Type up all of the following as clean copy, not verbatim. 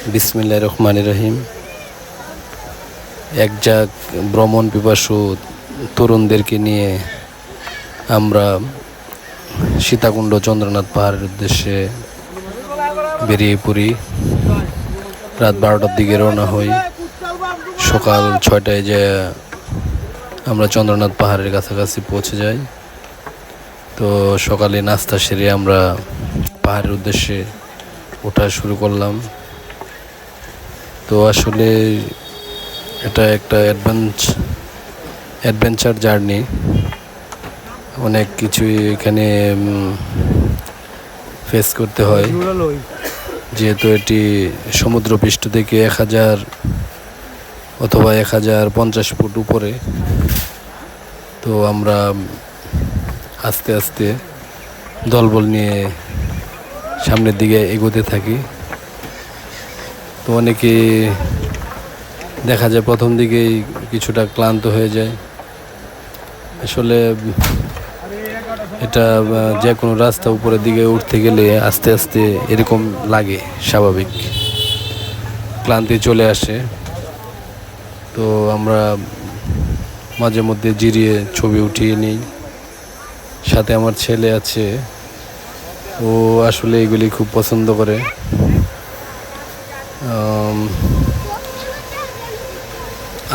বিসমিল্লাহির রহমানির রহিম। একঝাঁক ভ্রমণ পিপাসু তরুণদেরকে নিয়ে আমরা সীতাকুণ্ড চন্দ্রনাথ পাহাড়ের উদ্দেশ্যে বেরিয়ে পড়ি। রাত 12টার দিকে রওনা হই। সকাল 6টায় যে আমরা চন্দ্রনাথ পাহাড়ের কাছাকাছি পৌঁছে যাই। তো সকালে নাস্তা সেরে আমরা পাহাড়ের উদ্দেশ্যে ওঠা শুরু করলাম। তো আসলে এটা একটা অ্যাডভেঞ্চার জার্নি। অনেক কিছুই এখানে ফেস করতে হয়, যেহেতু এটি সমুদ্রপৃষ্ঠ থেকে 1000 অথবা 1050 ফুট উপরে। তো আমরা আস্তে আস্তে দলবল নিয়ে সামনের দিকে এগোতে থাকি। তো অনেকে দেখা যায় প্রথম দিকেই কিছুটা ক্লান্ত হয়ে যায়। আসলে এটা যে কোনো রাস্তা উপরের দিকে উঠতে গেলে আস্তে আস্তে এরকম লাগে, স্বাভাবিক ক্লান্তি চলে আসে। তো আমরা মাঝে মধ্যে জিরিয়ে ছবি উঠিয়ে নিই। সাথে আমার ছেলে আছে, ও আসলে এগুলি খুব পছন্দ করে।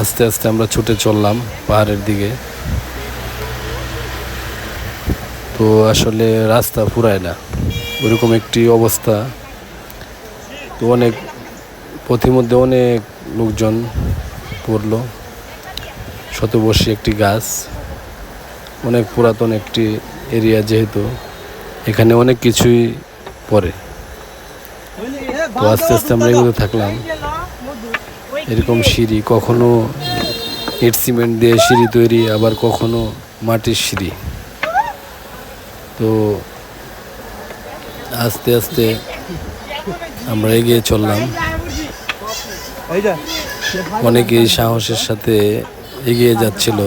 আস্তে আস্তে আমরা ছুটে চললাম পাহাড়ের দিকে। তো আসলে রাস্তা ফুরায় না, ওরকম একটি অবস্থা। তো অনেক পথিমধ্যে অনেক লোকজন পড়লো। শতবর্ষী একটি গাছ, অনেক পুরাতন একটি এরিয়া, যেহেতু এখানে অনেক কিছুই পড়ে। তো আস্তে আস্তে আমরা এগুলো থাকলাম। এরকম সিঁড়ি, কখনো ইট সিমেন্ট দিয়ে সিঁড়ি তৈরি, আবার কখনো মাটির সিঁড়ি। তো আস্তে আস্তে আমরা এগিয়ে চললাম। অনেকেই সাহসের সাথে এগিয়ে যাচ্ছিল,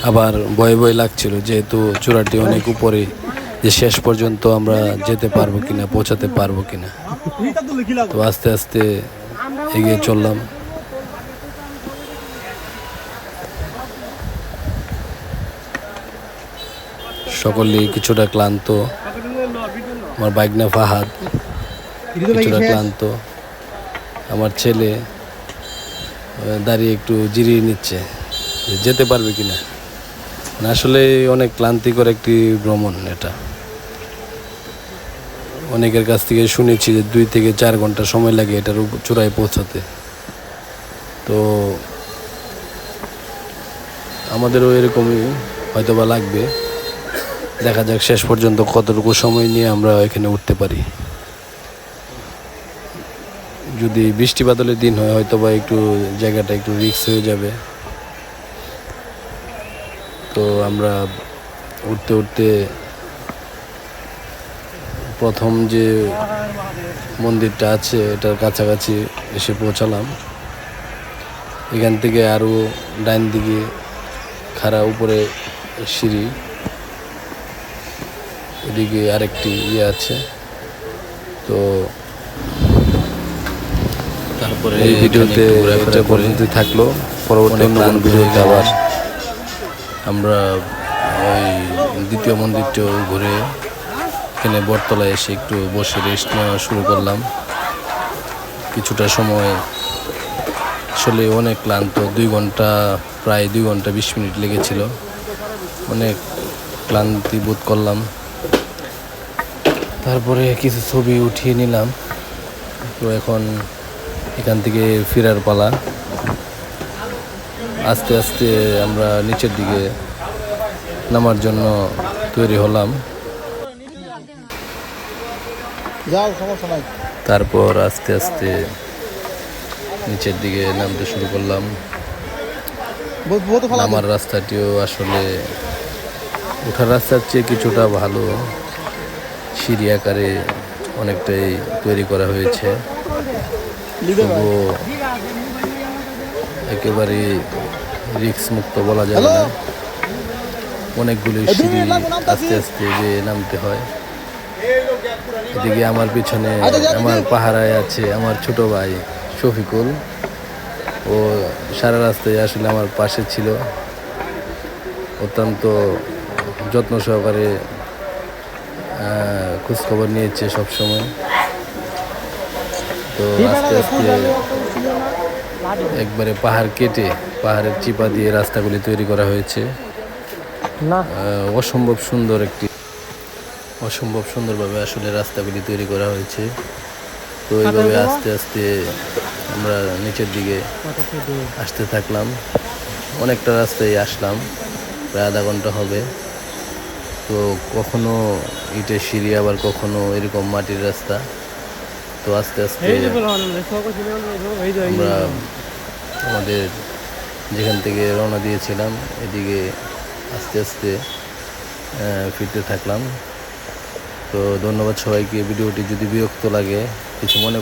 আবার ভয় ভয় লাগছিল, যেহেতু চূড়াটি অনেক উপরে, যে শেষ পর্যন্ত আমরা যেতে পারবো কিনা, পৌঁছাতে পারবো কিনা। তো আস্তে আস্তে এগিয়ে চললাম। সকলেই কিছুটা ক্লান্ত। আমার বাইকনা ফাহাদ কিছুটা ক্লান্ত। আমার ছেলে দাঁড়িয়ে একটু জিরিয়ে নিচ্ছে, যেতে পারবে কিনা। আসলে অনেক ক্লান্তিকর একটি ভ্রমণ এটা। অনেকের কাছ থেকে শুনেছি যে 2 থেকে 4 ঘন্টা সময় লাগে এটার চূড়ায় পৌঁছাতে। তো আমাদেরও এরকমই হয়তোবা লাগবে। দেখা যাক শেষ পর্যন্ত কতটুকু সময় নিয়ে আমরা এখানে উঠতে পারি। যদি বৃষ্টি বাদলের দিন হয়, হয়তোবা একটু জায়গাটা একটু রিস্ক হয়ে যাবে। তো আমরা উঠতে উঠতে প্রথম যে মন্দিরটা আছে এটার কাছাকাছি এসে পৌঁছালাম। এখান থেকে আরও ডাইন দিকে খাড়া উপরে সিঁড়ি, এদিকে আরেকটি আছে। তো তারপরে এই ভিডিওতে এটা পর্যন্তই থাকলো। পরবর্তী অন্য ভিডিওতে আবার আমরা ওই দ্বিতীয় মন্দিরটাও ঘুরে এখানে বটতলায় এসে একটু বসে রেস্ট নেওয়া শুরু করলাম। কিছুটা সময় আসলে অনেক ক্লান্ত, 2 ঘন্টা, প্রায় 2 ঘন্টা 20 মিনিট লেগেছিল। অনেক ক্লান্তি বোধ করলাম। তারপরে কিছু ছবি উঠিয়ে নিলাম। তো এখন এখান থেকে ফেরার পালা। আস্তে আস্তে আমরা নিচের দিকে নামার জন্য তৈরি হলাম। তারপর আস্তে আস্তে নিচের দিকে নামতে শুরু করলাম। নামার রাস্তাটিও আসলে ওঠার রাস্তার চেয়ে কিছুটা ভালো, সিঁড়ি আকারে অনেকটাই তৈরি করা হয়েছে। তবুও একেবারে রিস্ক মুক্ত বলা যাবে না। অনেকগুলি সিঁড়ি আস্তে আস্তে যে নামতে হয়। এদিকে আমার পিছনে আমার পাহারায় আছে আমার ছোট ভাই শফিকুল। ও সারা রাস্তায় আসলে আমার পাশে ছিল, অত্যন্ত যত্ন সহকারে খোঁজখবর নিয়েছে সবসময়। তো আস্তে আস্তে একবারে পাহাড় কেটে পাহাড়ের চিপা দিয়ে রাস্তাগুলি তৈরি করা হয়েছে। অসম্ভব সুন্দরভাবে আসলে রাস্তাগুলি তৈরি করা হয়েছে। তো এইভাবে আস্তে আস্তে আমরা নিচের দিকে আসতে থাকলাম। অনেকটা রাস্তায় আসলাম, প্রায় আধা ঘন্টা হবে। তো কখনো ইটের সিঁড়ি, আবার কখনো এরকম মাটির রাস্তা। তো আস্তে আস্তে আমরা আমাদের যেখান থেকে রওনা দিয়েছিলাম এদিকে আস্তে আস্তে ফিরতে থাকলাম। তো ধন্যবাদ সবাইকে। ভিডিওটি যদি বিরক্ত লাগে কিছু মনে